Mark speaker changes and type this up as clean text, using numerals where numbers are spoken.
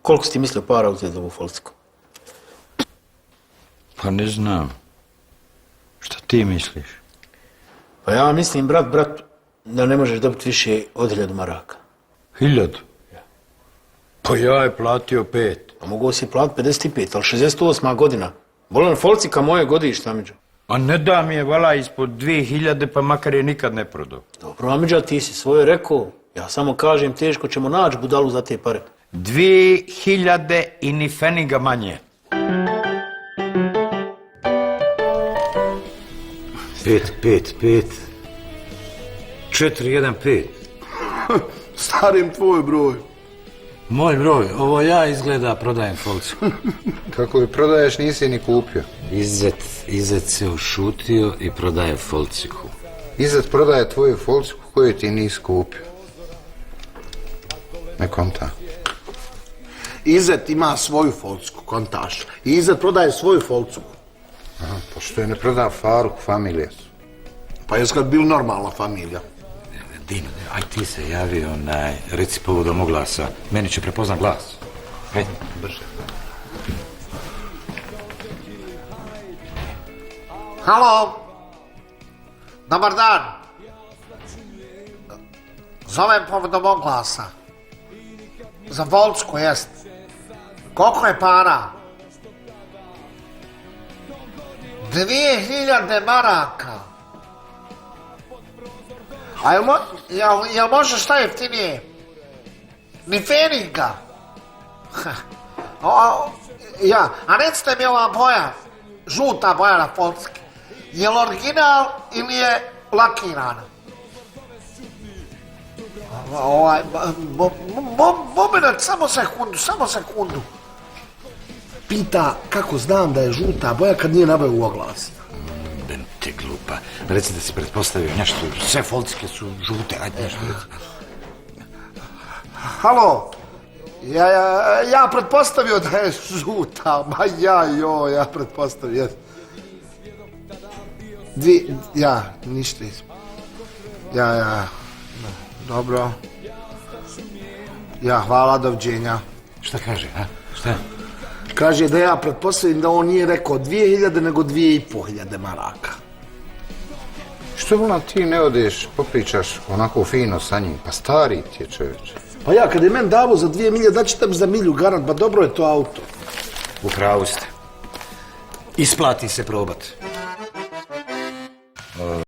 Speaker 1: Koliko si ti mislio para uzeti za ovu Folciku?
Speaker 2: Pa ne znam. Šta ti misliš?
Speaker 1: Pa ja mislim, brat, da ne možeš dobiti više od 1000 maraka.
Speaker 2: 1000? Pa ja je platio 5.
Speaker 1: A mogu si platiti 55, ali 68. godina. Bolan Folcika moje godište, Amidža.
Speaker 2: A ne da mi je vala ispod 2000, pa makar je nikad ne prodao.
Speaker 1: Dobro, Amidža, ti si svoje rekao. Ja samo kažem, teško ćemo naći budalu za te pare.
Speaker 2: 2000 i ni feniga manje.
Speaker 3: 5. 415.
Speaker 4: Starim tvoj broj.
Speaker 3: Moj broj, ovo ja izgleda prodajem Folciku.
Speaker 5: Kako je prodaješ, nisi ni kupio.
Speaker 3: Izet se ušutio i prodaje Folciku.
Speaker 5: Izet prodaje tvoju Folciku koju ti nisi kupio. Ne konta.
Speaker 4: Izet ima svoju Folciku, kontaš. I Izet prodaje svoju Folciku.
Speaker 5: Aha, pa što je ne proda Faruk, familija su.
Speaker 4: Pa jes kad bil normalna familija.
Speaker 3: Dino, aj ti se javi, reci povodom oglasa. Meni će prepoznat glas. Hajde, brže.
Speaker 6: Halo, dobar dan. Zovem povodom oglasa. Za Folciku, jest. Koliko je para? 2000 maraka. A jel može šta jeftinije? Ni feniga. A recite mi ova boja, žuta boja na Folciki, je li original ili je lakirana? Moment, samo sekundu.
Speaker 4: Pita kako znam da je žuta boja kad nije nabavio u oglas.
Speaker 3: Ben ti glupa. Reci da si pretpostavio nešto. Sve Folcike su žute. Ajde nešto reci.
Speaker 4: Halo, ja pretpostavio da je žuta. Ma ja pretpostavio. Ništa. Dobro. Hvala, doviđenja.
Speaker 3: Šta kaže, a? Šta?
Speaker 4: Kaže da ja pretpostavim da on nije rekao 2000, nego 2500 maraka.
Speaker 5: Što vola ti ne odeš, popričaš onako fino sa njim? Pa stari ti je čovječe.
Speaker 4: Pa ja, kad je meni davo za 2000, daći tebi za 1000 garant, pa dobro je to auto.
Speaker 3: U pravu ste. Isplati se probat.